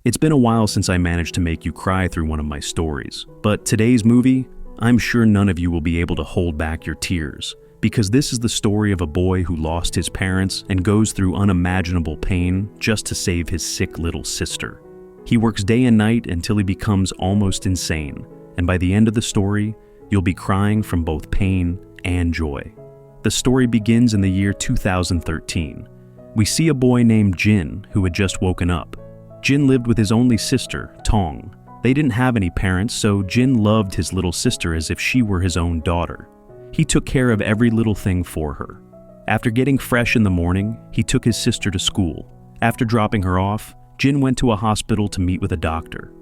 It's been a while since I managed to make you cry through one of my stories, but today's movie, I'm sure none of you will be able to hold back your tears, because this is the story of a boy who lost his parents and goes through unimaginable pain just to save his sick little sister. He works day and night until he becomes almost insane, and by the end of the story, you'll be crying from both pain and joy. The story begins in the year 2013. We see a boy named Jin who had just woken up. Jin lived with his only sister, Tong. They didn't have any parents, so Jin loved his little sister as if she were his own daughter. He took care of every little thing for her. After getting fresh in the morning, he took his sister to school. After dropping her off, Jin went to a hospital to meet with a doctor.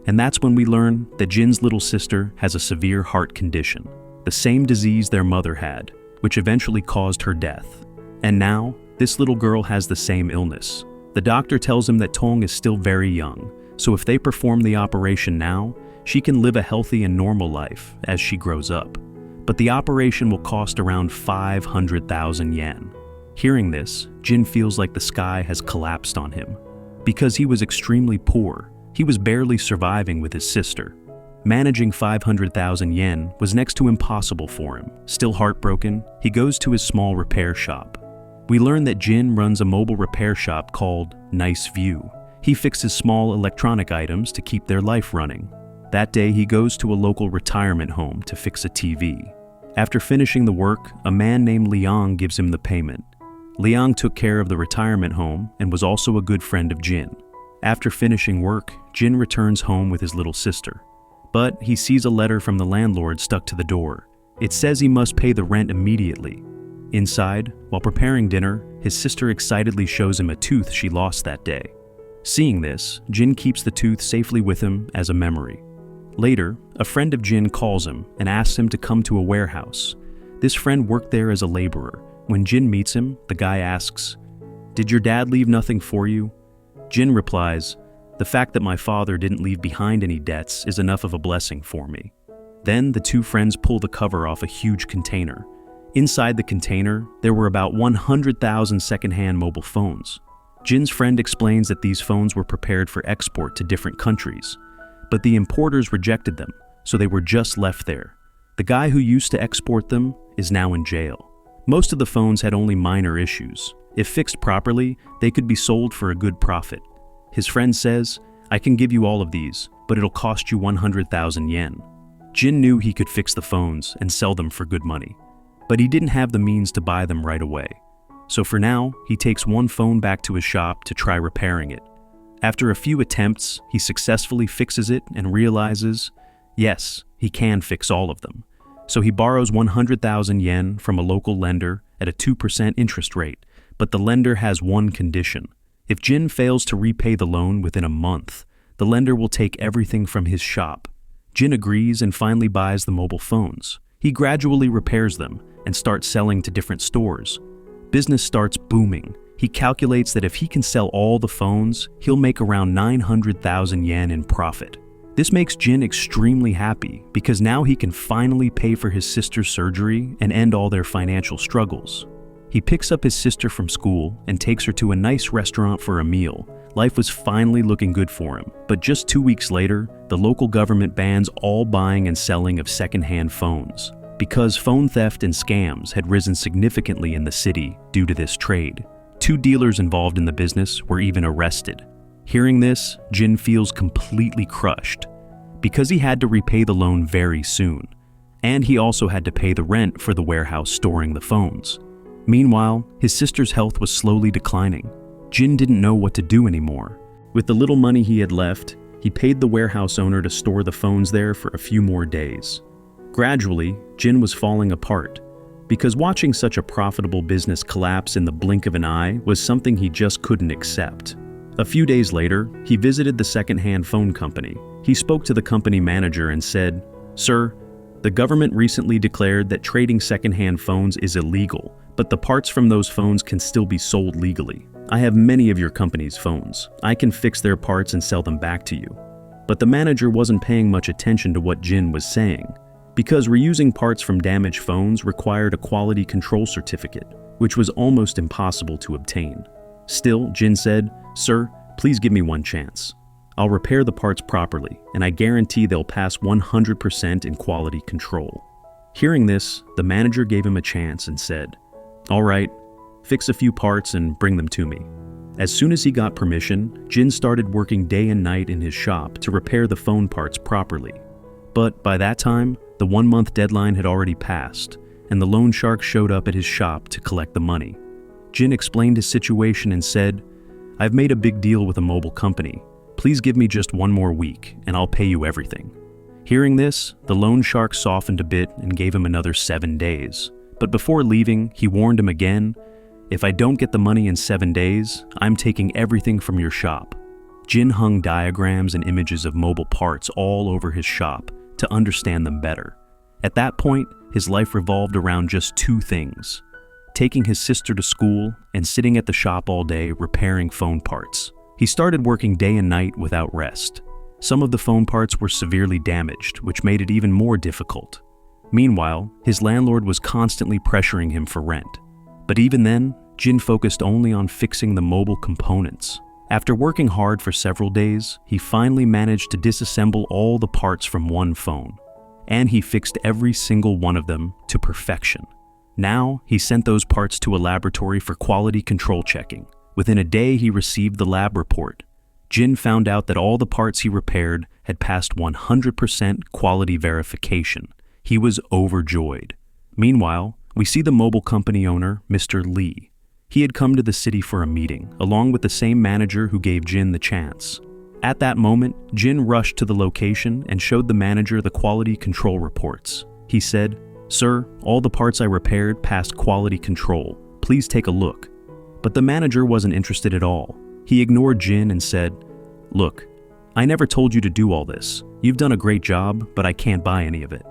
And that's when we learn that Jin's little sister has a severe heart condition, the same disease their mother had, which eventually caused her death. And now, this little girl has the same illness. The doctor tells him that Tong is still very young, so if they perform the operation now, she can live a healthy and normal life as she grows up. But the operation will cost around 500,000 yen. Hearing this, Jin feels like the sky has collapsed on him. Because he was extremely poor, he was barely surviving with his sister. Managing 500,000 yen was next to impossible for him. Still heartbroken, he goes to his small repair shop. We learn that Jin runs a mobile repair shop called Nice View. He fixes small electronic items to keep their life running. That day, he goes to a local retirement home to fix a TV. After finishing the work, a man named Liang gives him the payment. Liang took care of the retirement home and was also a good friend of Jin. After finishing work, Jin returns home with his little sister. But he sees a letter from the landlord stuck to the door. It says he must pay the rent immediately. Inside, while preparing dinner, his sister excitedly shows him a tooth she lost that day. Seeing this, Jin keeps the tooth safely with him as a memory. Later, a friend of Jin calls him and asks him to come to a warehouse. This friend worked there as a laborer. When Jin meets him, the guy asks, "Did your dad leave nothing for you?" Jin replies, "The fact that my father didn't leave behind any debts is enough of a blessing for me." Then the two friends pull the cover off a huge container. Inside the container, there were about 100,000 secondhand mobile phones. Jin's friend explains that these phones were prepared for export to different countries, but the importers rejected them, so they were just left there. The guy who used to export them is now in jail. Most of the phones had only minor issues. If fixed properly, they could be sold for a good profit. His friend says, "I can give you all of these, but it'll cost you 100,000 yen. Jin knew he could fix the phones and sell them for good money, but he didn't have the means to buy them right away. So for now, he takes one phone back to his shop to try repairing it. After a few attempts, he successfully fixes it and realizes, yes, he can fix all of them. So he borrows 100,000 yen from a local lender at a 2% interest rate, but the lender has one condition. If Jin fails to repay the loan within a month, the lender will take everything from his shop. Jin agrees and finally buys the mobile phones. He gradually repairs them and starts selling to different stores. Business starts booming. He calculates that if he can sell all the phones, he'll make around 900,000 yen in profit. This makes Jin extremely happy because now he can finally pay for his sister's surgery and end all their financial struggles. He picks up his sister from school and takes her to a nice restaurant for a meal. Life was finally looking good for him, but just 2 weeks later, the local government bans all buying and selling of secondhand phones, because phone theft and scams had risen significantly in the city due to this trade. 2 dealers involved in the business were even arrested. Hearing this, Jin feels completely crushed, because he had to repay the loan very soon, and he also had to pay the rent for the warehouse storing the phones. Meanwhile, his sister's health was slowly declining. Jin didn't know what to do anymore. With the little money he had left, he paid the warehouse owner to store the phones there for a few more days. Gradually, Jin was falling apart, because watching such a profitable business collapse in the blink of an eye was something he just couldn't accept. A few days later, he visited the second-hand phone company. He spoke to the company manager and said, "Sir, the government recently declared that trading second-hand phones is illegal, but the parts from those phones can still be sold legally. I have many of your company's phones. I can fix their parts and sell them back to you." But the manager wasn't paying much attention to what Jin was saying, because reusing parts from damaged phones required a quality control certificate, which was almost impossible to obtain. Still, Jin said, "Sir, please give me one chance." I'll repair the parts properly, and I guarantee they'll pass 100% in quality control. Hearing this, the manager gave him a chance and said, "All right, fix a few parts and bring them to me." As soon as he got permission, Jin started working day and night in his shop to repair the phone parts properly. But by that time, the 1-month deadline had already passed, and the loan shark showed up at his shop to collect the money. Jin explained his situation and said, "I've made a big deal with a mobile company. Please give me just 1 more week, and I'll pay you everything." Hearing this, the loan shark softened a bit and gave him another 7 days. But before leaving, he warned him again, "If I don't get the money in 7 days, I'm taking everything from your shop." Jin hung diagrams and images of mobile parts all over his shop to understand them better. At that point, his life revolved around just 2 things: taking his sister to school and sitting at the shop all day repairing phone parts. He started working day and night without rest. Some of the phone parts were severely damaged, which made it even more difficult. Meanwhile, his landlord was constantly pressuring him for rent. But even then, Jin focused only on fixing the mobile components. After working hard for several days, he finally managed to disassemble all the parts from one phone. And he fixed every single one of them to perfection. Now, he sent those parts to a laboratory for quality control checking. Within a day, he received the lab report. Jin found out that all the parts he repaired had passed 100% quality verification. He was overjoyed. Meanwhile, we see the mobile company owner, Mr. Lee. He had come to the city for a meeting, along with the same manager who gave Jin the chance. At that moment, Jin rushed to the location and showed the manager the quality control reports. He said, "Sir, all the parts I repaired passed quality control. Please take a look." But the manager wasn't interested at all. He ignored Jin and said, "Look, I never told you to do all this. You've done a great job, but I can't buy any of it."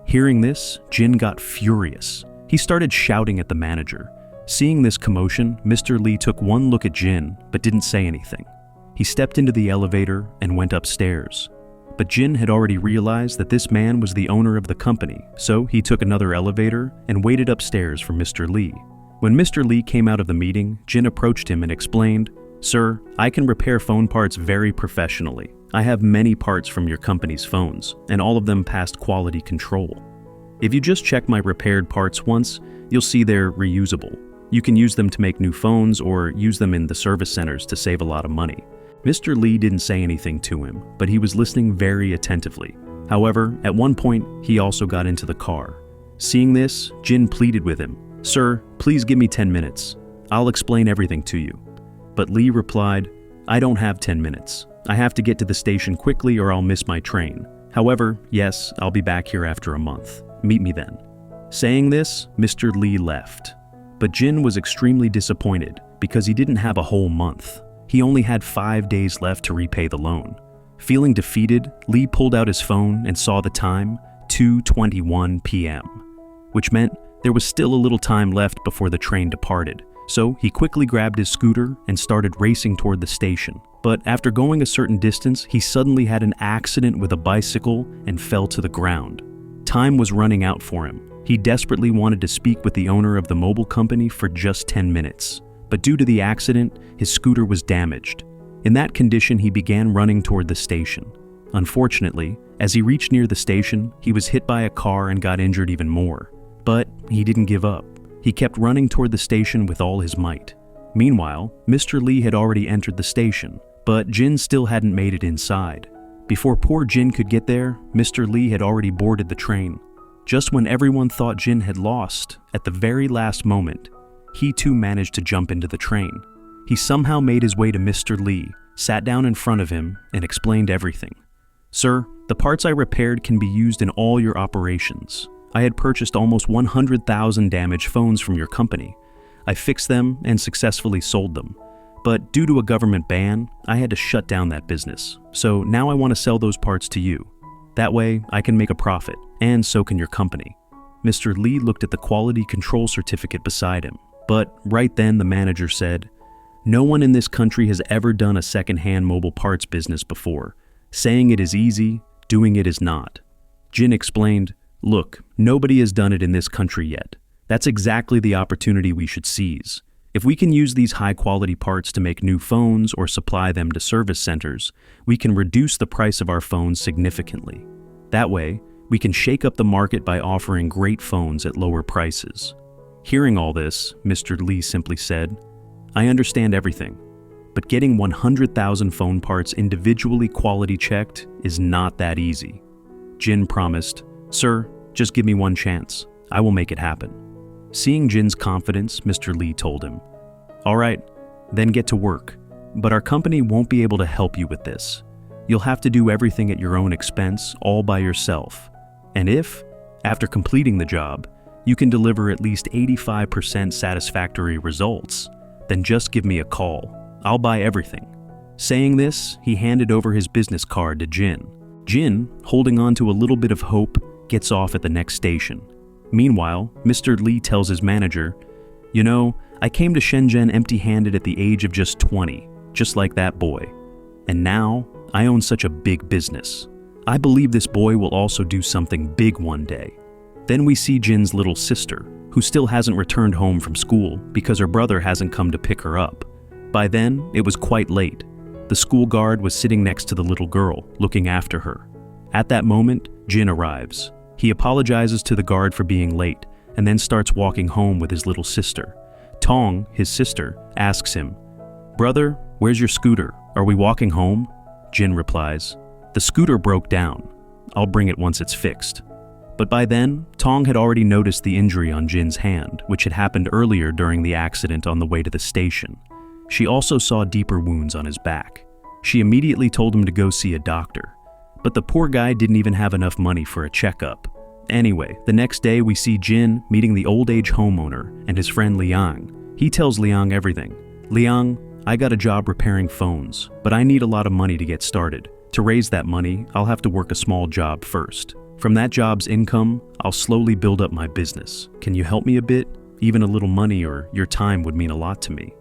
Hearing this, Jin got furious. He started shouting at the manager. Seeing this commotion, Mr. Lee took one look at Jin, but didn't say anything. He stepped into the elevator and went upstairs. But Jin had already realized that this man was the owner of the company, so he took another elevator and waited upstairs for Mr. Lee. When Mr. Lee came out of the meeting, Jin approached him and explained, "Sir, I can repair phone parts very professionally. I have many parts from your company's phones, and all of them passed quality control. If you just check my repaired parts once, you'll see they're reusable. You can use them to make new phones or use them in the service centers to save a lot of money." Mr. Lee didn't say anything to him, but he was listening very attentively. However, at one point, he also got into the car. Seeing this, Jin pleaded with him, "Sir, please give me 10 minutes. I'll explain everything to you." But Lee replied, "I don't have 10 minutes. I have to get to the station quickly or I'll miss my train. However, yes, I'll be back here after a month. Meet me then." Saying this, Mr. Lee left. But Jin was extremely disappointed because he didn't have a whole month. He only had 5 days left to repay the loan. Feeling defeated, Lee pulled out his phone and saw the time, 2:21 p.m., which meant there was still a little time left before the train departed. So he quickly grabbed his scooter and started racing toward the station. But after going a certain distance, he suddenly had an accident with a bicycle and fell to the ground. Time was running out for him. He desperately wanted to speak with the owner of the mobile company for just 10 minutes. But due to the accident, his scooter was damaged. In that condition, he began running toward the station. Unfortunately, as he reached near the station, he was hit by a car and got injured even more. But he didn't give up. He kept running toward the station with all his might. Meanwhile, Mr. Lee had already entered the station, but Jin still hadn't made it inside. Before poor Jin could get there, Mr. Lee had already boarded the train. Just when everyone thought Jin had lost, at the very last moment, he too managed to jump into the train. He somehow made his way to Mr. Lee, sat down in front of him, and explained everything. "Sir, the parts I repaired can be used in all your operations. I had purchased almost 100,000 damaged phones from your company. I fixed them and successfully sold them. But due to a government ban, I had to shut down that business. So now I want to sell those parts to you. That way, I can make a profit, and so can your company." Mr. Lee looked at the quality control certificate beside him. But right then the manager said, "No one in this country has ever done a second-hand mobile parts business before. Saying it is easy, doing it is not." Jin explained, "Look, nobody has done it in this country yet. That's exactly the opportunity we should seize. If we can use these high-quality parts to make new phones or supply them to service centers, we can reduce the price of our phones significantly. That way, we can shake up the market by offering great phones at lower prices. Hearing all this, Mr. Lee simply said, "I understand everything, but getting 100,000 phone parts individually quality checked is not that easy." Jin promised, "Sir, just give me one chance. I will make it happen." Seeing Jin's confidence, Mr. Lee told him, "All right, then get to work. But our company won't be able to help you with this. You'll have to do everything at your own expense, all by yourself. And if, after completing the job, you can deliver at least 85% satisfactory results, then just give me a call. I'll buy everything." Saying this, he handed over his business card to Jin. Jin, holding on to a little bit of hope, gets off at the next station. Meanwhile, Mr. Lee tells his manager, "You know, I came to Shenzhen empty-handed at the age of just 20, just like that boy. And now, I own such a big business. I believe this boy will also do something big one day." Then we see Jin's little sister, who still hasn't returned home from school because her brother hasn't come to pick her up. By then, it was quite late. The school guard was sitting next to the little girl, looking after her. At that moment, Jin arrives. He apologizes to the guard for being late, and then starts walking home with his little sister. Tong, his sister, asks him, "Brother, where's your scooter? Are we walking home?" Jin replies, "The scooter broke down. I'll bring it once it's fixed." But by then, Tong had already noticed the injury on Jin's hand, which had happened earlier during the accident on the way to the station. She also saw deeper wounds on his back. She immediately told him to go see a doctor. But the poor guy didn't even have enough money for a checkup. Anyway, the next day we see Jin meeting the old-age homeowner and his friend Liang. He tells Liang everything. "Liang, I got a job repairing phones, but I need a lot of money to get started. To raise that money, I'll have to work a small job first. From that job's income, I'll slowly build up my business. Can you help me a bit? Even a little money or your time would mean a lot to me."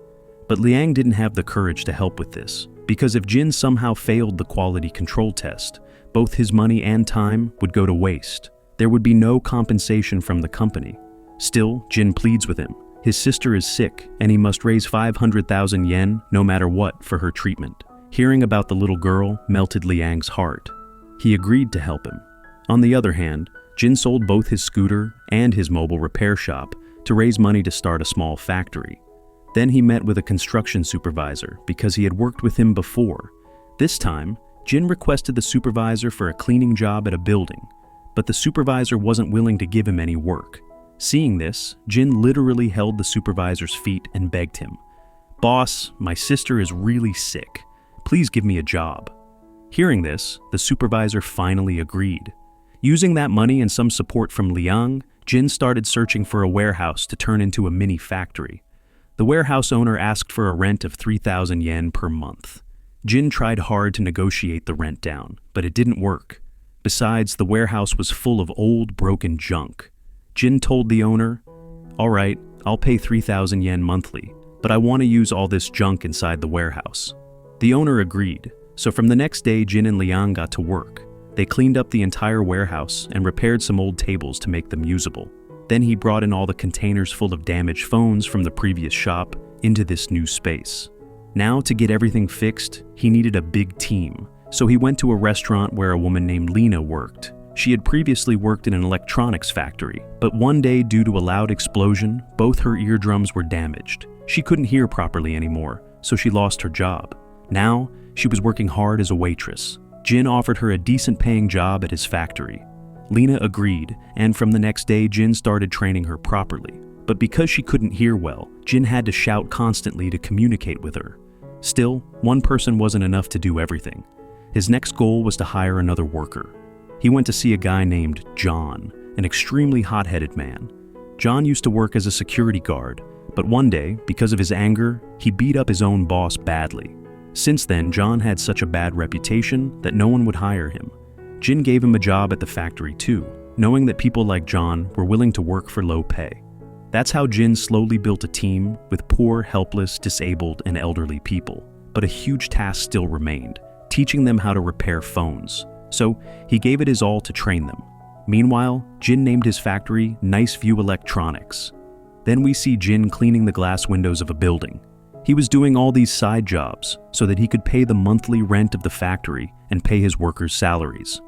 But Liang didn't have the courage to help with this, because if Jin somehow failed the quality control test, both his money and time would go to waste. There would be no compensation from the company. Still, Jin pleads with him. His sister is sick, and he must raise 500,000 yen no matter what for her treatment. Hearing about the little girl melted Liang's heart. He agreed to help him. On the other hand, Jin sold both his scooter and his mobile repair shop to raise money to start a small factory. Then he met with a construction supervisor because he had worked with him before. This time, Jin requested the supervisor for a cleaning job at a building, but the supervisor wasn't willing to give him any work. Seeing this, Jin literally held the supervisor's feet and begged him, "Boss, my sister is really sick. Please give me a job." Hearing this, the supervisor finally agreed. Using that money and some support from Liang, Jin started searching for a warehouse to turn into a mini factory. The warehouse owner asked for a rent of 3,000 yen per month. Jin tried hard to negotiate the rent down, but it didn't work. Besides, the warehouse was full of old, broken junk. Jin told the owner, "All right, I'll pay 3,000 yen monthly, but I want to use all this junk inside the warehouse." The owner agreed, so from the next day Jin and Liang got to work. They cleaned up the entire warehouse and repaired some old tables to make them usable. Then he brought in all the containers full of damaged phones from the previous shop into this new space. Now, to get everything fixed, he needed a big team, so he went to a restaurant where a woman named Lena worked. She had previously worked in an electronics factory, but one day, due to a loud explosion, both her eardrums were damaged. She couldn't hear properly anymore, so she lost her job. Now, she was working hard as a waitress. Jin offered her a decent-paying job at his factory. Lena agreed, and from the next day, Jin started training her properly. But because she couldn't hear well, Jin had to shout constantly to communicate with her. Still, one person wasn't enough to do everything. His next goal was to hire another worker. He went to see a guy named John, an extremely hot-headed man. John used to work as a security guard, but one day, because of his anger, he beat up his own boss badly. Since then, John had such a bad reputation that no one would hire him. Jin gave him a job at the factory too, knowing that people like John were willing to work for low pay. That's how Jin slowly built a team with poor, helpless, disabled, and elderly people. But a huge task still remained, teaching them how to repair phones. So he gave it his all to train them. Meanwhile, Jin named his factory Nice View Electronics. Then we see Jin cleaning the glass windows of a building. He was doing all these side jobs so that he could pay the monthly rent of the factory and pay his workers' salaries.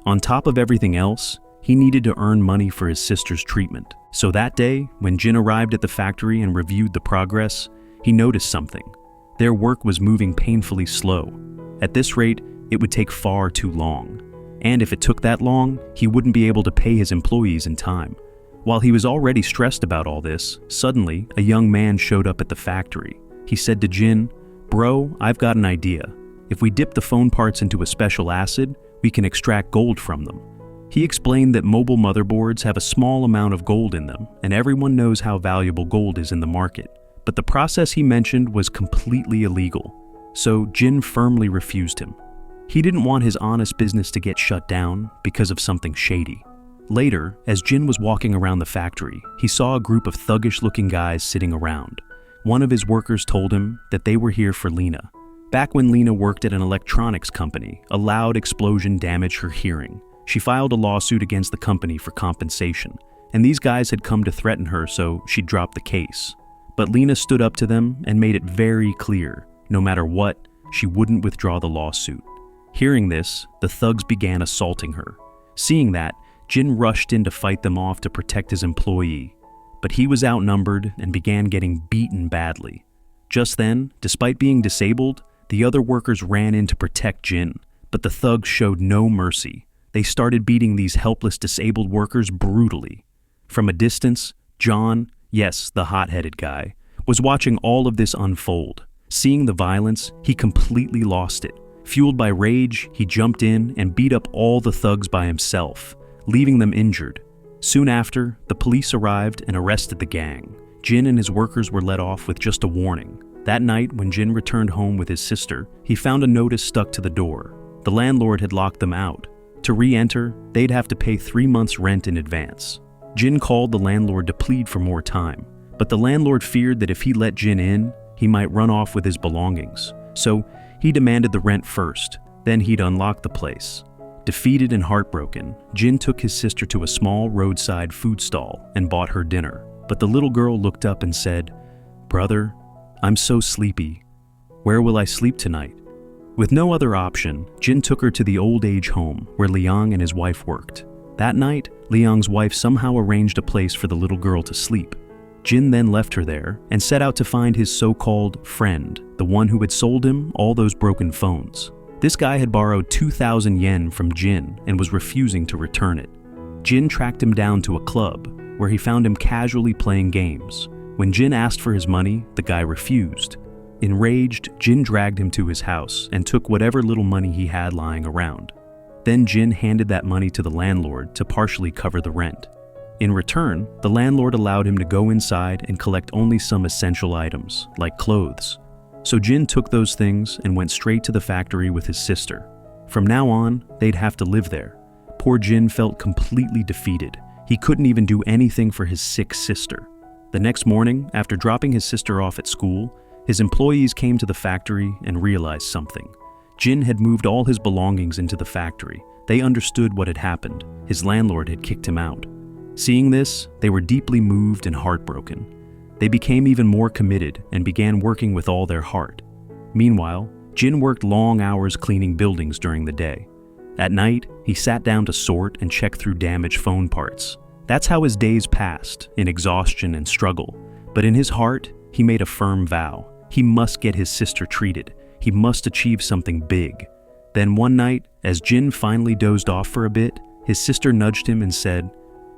On top of everything else, he needed to earn money for his sister's treatment. So that day, when Jin arrived at the factory and reviewed the progress, he noticed something. Their work was moving painfully slow. At this rate, it would take far too long. And if it took that long, he wouldn't be able to pay his employees in time. While he was already stressed about all this, suddenly, a young man showed up at the factory. He said to Jin, "Bro, I've got an idea. If we dip the phone parts into a special acid, we can extract gold from them." He explained that mobile motherboards have a small amount of gold in them, and everyone knows how valuable gold is in the market. But the process he mentioned was completely illegal, so Jin firmly refused him. He didn't want his honest business to get shut down because of something shady. Later, as Jin was walking around the factory, he saw a group of thuggish-looking guys sitting around. One of his workers told him that they were here for Lena. Back when Lena worked at an electronics company, a loud explosion damaged her hearing. She filed a lawsuit against the company for compensation, and these guys had come to threaten her, so she dropped the case. But Lena stood up to them and made it very clear, no matter what, she wouldn't withdraw the lawsuit. Hearing this, the thugs began assaulting her. Seeing that, Jin rushed in to fight them off to protect his employee, but he was outnumbered and began getting beaten badly. Just then, despite being disabled, the other workers ran in to protect Jin, but the thugs showed no mercy. They started beating these helpless disabled workers brutally. From a distance, John, yes, the hot-headed guy, was watching all of this unfold. Seeing the violence, he completely lost it. Fueled by rage, he jumped in and beat up all the thugs by himself, leaving them injured. Soon after, the police arrived and arrested the gang. Jin and his workers were let off with just a warning. That night, when Jin returned home with his sister, he found a notice stuck to the door. The landlord had locked them out. To re-enter, they'd have to pay 3 months' rent in advance. Jin called the landlord to plead for more time, but the landlord feared that if he let Jin in, he might run off with his belongings. So he demanded the rent first, then he'd unlock the place. Defeated and heartbroken, Jin took his sister to a small roadside food stall and bought her dinner. But the little girl looked up and said, "Brother, I'm so sleepy. Where will I sleep tonight?" With no other option, Jin took her to the old age home where Liang and his wife worked. That night, Liang's wife somehow arranged a place for the little girl to sleep. Jin then left her there and set out to find his so-called friend, the one who had sold him all those broken phones. This guy had borrowed 2,000 yen from Jin and was refusing to return it. Jin tracked him down to a club, where he found him casually playing games. When Jin asked for his money, the guy refused. Enraged, Jin dragged him to his house and took whatever little money he had lying around. Then Jin handed that money to the landlord to partially cover the rent. In return, the landlord allowed him to go inside and collect only some essential items, like clothes. So Jin took those things and went straight to the factory with his sister. From now on, they'd have to live there. Poor Jin felt completely defeated. He couldn't even do anything for his sick sister. The next morning, after dropping his sister off at school, his employees came to the factory and realized something. Jin had moved all his belongings into the factory. They understood what had happened. His landlord had kicked him out. Seeing this, they were deeply moved and heartbroken. They became even more committed and began working with all their heart. Meanwhile, Jin worked long hours cleaning buildings during the day. At night, he sat down to sort and check through damaged phone parts. That's how his days passed, in exhaustion and struggle. But in his heart, he made a firm vow. He must get his sister treated. He must achieve something big. Then one night, as Jin finally dozed off for a bit, his sister nudged him and said,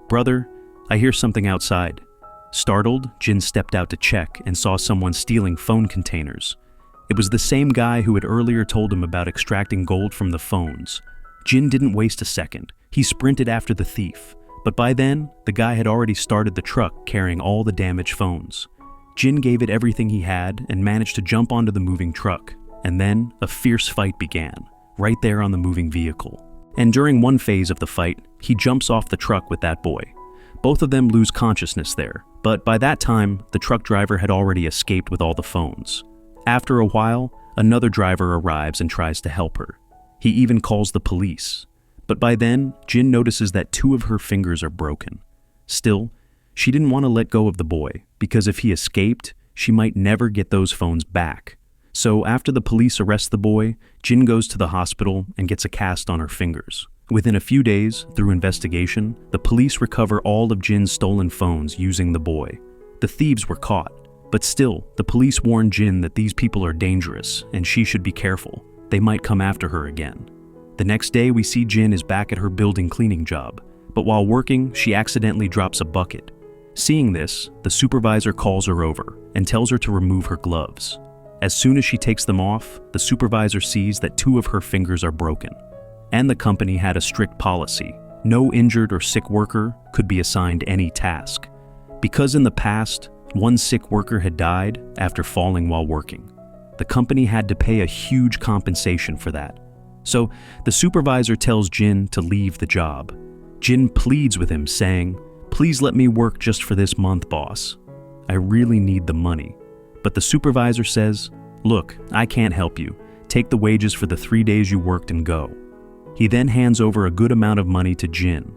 "Brother, I hear something outside." Startled, Jin stepped out to check and saw someone stealing phone containers. It was the same guy who had earlier told him about extracting gold from the phones. Jin didn't waste a second. He sprinted after the thief. But by then, the guy had already started the truck carrying all the damaged phones. Jin gave it everything he had and managed to jump onto the moving truck. And then, a fierce fight began, right there on the moving vehicle. And during one phase of the fight, he jumps off the truck with that boy. Both of them lose consciousness there, but by that time, the truck driver had already escaped with all the phones. After a while, another driver arrives and tries to help her. He even calls the police. But by then, Jin notices that 2 of her fingers are broken. Still, She didn't want to let go of the boy, because if he escaped, she might never get those phones back. So after the police arrest the boy, Jin goes to the hospital and gets a cast on her fingers. Within a few days, through investigation, the police recover all of Jin's stolen phones using the boy. The thieves were caught, but still, the police warn Jin that these people are dangerous and she should be careful. They might come after her again. The next day, we see Jin is back at her building cleaning job, but while working, she accidentally drops a bucket. Seeing this, the supervisor calls her over and tells her to remove her gloves. As soon as she takes them off, the supervisor sees that 2 of her fingers are broken. And the company had a strict policy. No injured or sick worker could be assigned any task. Because in the past, 1 sick worker had died after falling while working. The company had to pay a huge compensation for that. So the supervisor tells Jin to leave the job. Jin pleads with him, saying, "Please let me work just for this month, boss. I really need the money." But the supervisor says, "Look, I can't help you. Take the wages for the 3 days you worked and go." He then hands over a good amount of money to Jin.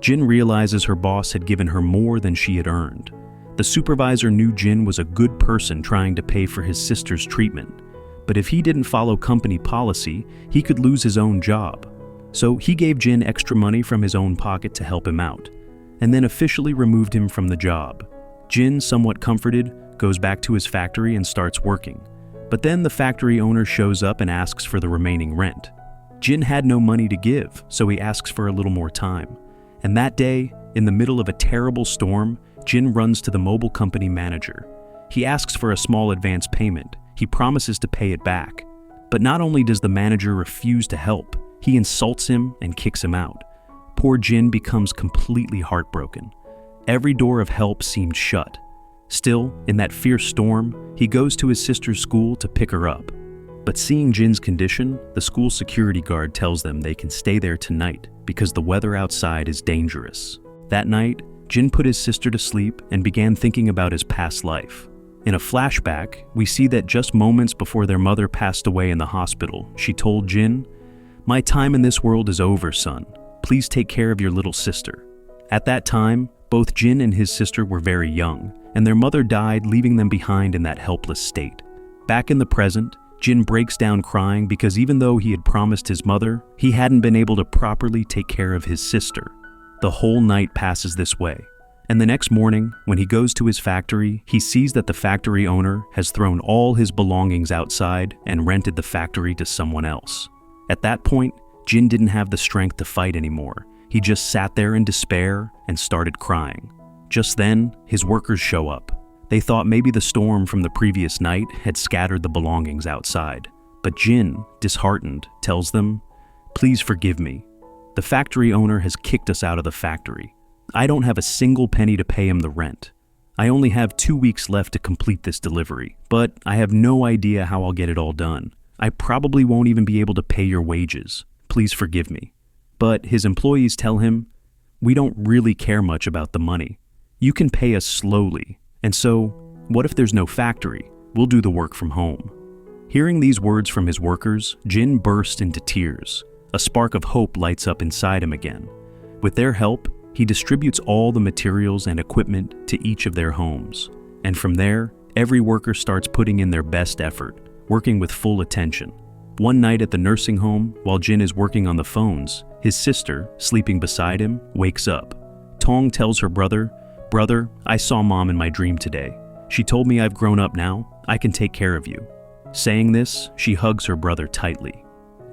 Jin realizes her boss had given her more than she had earned. The supervisor knew Jin was a good person trying to pay for his sister's treatment, but if he didn't follow company policy, he could lose his own job. So he gave Jin extra money from his own pocket to help him out, and then officially removed him from the job. Jin, somewhat comforted, goes back to his factory and starts working. But then the factory owner shows up and asks for the remaining rent. Jin had no money to give, so he asks for a little more time. And that day, in the middle of a terrible storm, Jin runs to the mobile company manager. He asks for a small advance payment. He promises to pay it back. But not only does the manager refuse to help, he insults him and kicks him out. Poor Jin becomes completely heartbroken. Every door of help seemed shut. Still, in that fierce storm, he goes to his sister's school to pick her up. But seeing Jin's condition, the school security guard tells them they can stay there tonight because the weather outside is dangerous. That night, Jin put his sister to sleep and began thinking about his past life. In a flashback, we see that just moments before their mother passed away in the hospital, she told Jin, "My time in this world is over, son. Please take care of your little sister." At that time, both Jin and his sister were very young, and their mother died, leaving them behind in that helpless state. Back in the present, Jin breaks down crying because even though he had promised his mother, he hadn't been able to properly take care of his sister. The whole night passes this way. And the next morning, when he goes to his factory, he sees that the factory owner has thrown all his belongings outside and rented the factory to someone else. At that point, Jin didn't have the strength to fight anymore. He just sat there in despair and started crying. Just then, his workers show up. They thought maybe the storm from the previous night had scattered the belongings outside. But Jin, disheartened, tells them, "Please forgive me. The factory owner has kicked us out of the factory. I don't have a single penny to pay him the rent. I only have 2 weeks left to complete this delivery, but I have no idea how I'll get it all done. I probably won't even be able to pay your wages. Please forgive me." But his employees tell him, "We don't really care much about the money. You can pay us slowly. And so, what if there's no factory? We'll do the work from home." Hearing these words from his workers, Jin burst into tears. A spark of hope lights up inside him again. With their help, he distributes all the materials and equipment to each of their homes. And from there, every worker starts putting in their best effort, working with full attention. One night at the nursing home, while Jin is working on the phones, his sister, sleeping beside him, wakes up. Tong tells her brother, "Brother, I saw Mom in my dream today. She told me I've grown up now, I can take care of you." Saying this, she hugs her brother tightly.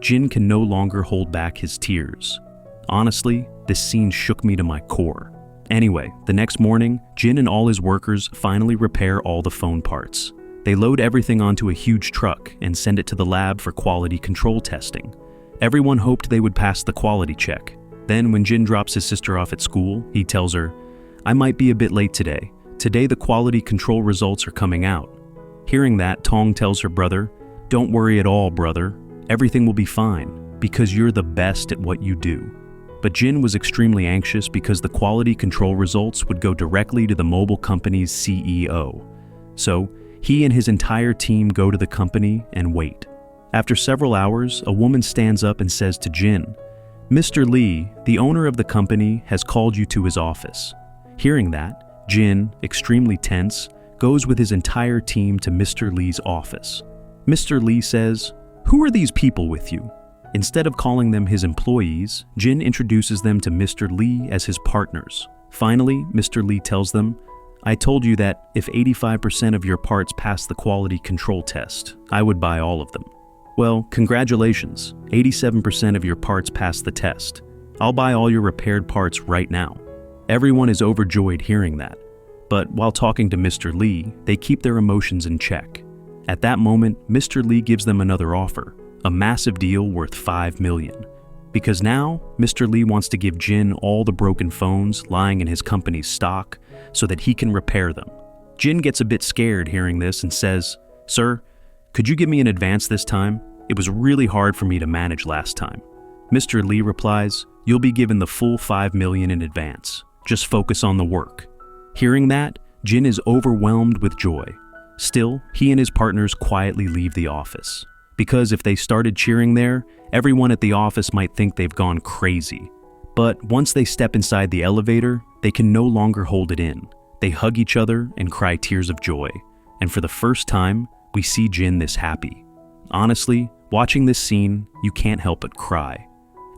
Jin can no longer hold back his tears. Honestly, this scene shook me to my core. Anyway, the next morning, Jin and all his workers finally repair all the phone parts. They load everything onto a huge truck and send it to the lab for quality control testing. Everyone hoped they would pass the quality check. Then when Jin drops his sister off at school, he tells her, "I might be a bit late today. Today the quality control results are coming out." Hearing that, Tong tells her brother, "Don't worry at all, brother. Everything will be fine, because you're the best at what you do." But Jin was extremely anxious because the quality control results would go directly to the mobile company's CEO. So, he and his entire team go to the company and wait. After several hours, a woman stands up and says to Jin, "Mr. Lee, the owner of the company, has called you to his office." Hearing that, Jin, extremely tense, goes with his entire team to Mr. Lee's office. Mr. Lee says, "Who are these people with you?" Instead of calling them his employees, Jin introduces them to Mr. Lee as his partners. Finally, Mr. Lee tells them, "I told you that if 85% of your parts pass the quality control test, I would buy all of them. Well, congratulations, 87% of your parts passed the test. I'll buy all your repaired parts right now." Everyone is overjoyed hearing that. But while talking to Mr. Lee, they keep their emotions in check. At that moment, Mr. Lee gives them another offer, a massive deal worth $5 million. Because now, Mr. Lee wants to give Jin all the broken phones lying in his company's stock so that he can repair them. Jin gets a bit scared hearing this and says, "Sir, could you give me an advance this time? It was really hard for me to manage last time." Mr. Lee replies, "You'll be given the full $5 million in advance. Just focus on the work." Hearing that, Jin is overwhelmed with joy. Still, he and his partners quietly leave the office. Because if they started cheering there, everyone at the office might think they've gone crazy. But once they step inside the elevator, they can no longer hold it in. They hug each other and cry tears of joy. And for the first time, we see Jin this happy. Honestly, watching this scene, you can't help but cry.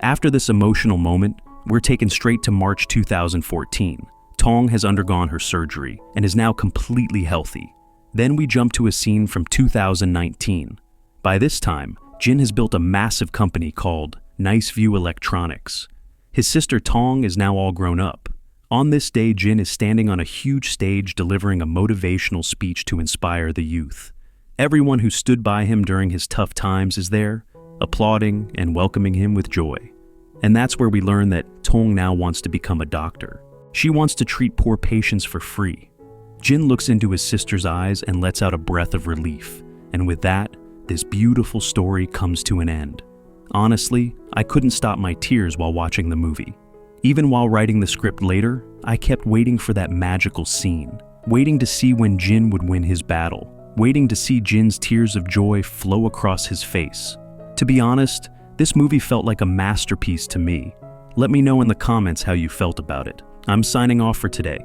After this emotional moment, we're taken straight to March 2014. Tong has undergone her surgery and is now completely healthy. Then we jump to a scene from 2019. By this time, Jin has built a massive company called Nice View Electronics. His sister Tong is now all grown up. On this day, Jin is standing on a huge stage delivering a motivational speech to inspire the youth. Everyone who stood by him during his tough times is there, applauding and welcoming him with joy. And that's where we learn that Tong now wants to become a doctor. She wants to treat poor patients for free. Jin looks into his sister's eyes and lets out a breath of relief. And with that, this beautiful story comes to an end. Honestly, I couldn't stop my tears while watching the movie. Even while writing the script later, I kept waiting for that magical scene, waiting to see when Jin would win his battle, waiting to see Jin's tears of joy flow across his face. To be honest, this movie felt like a masterpiece to me. Let me know in the comments how you felt about it. I'm signing off for today.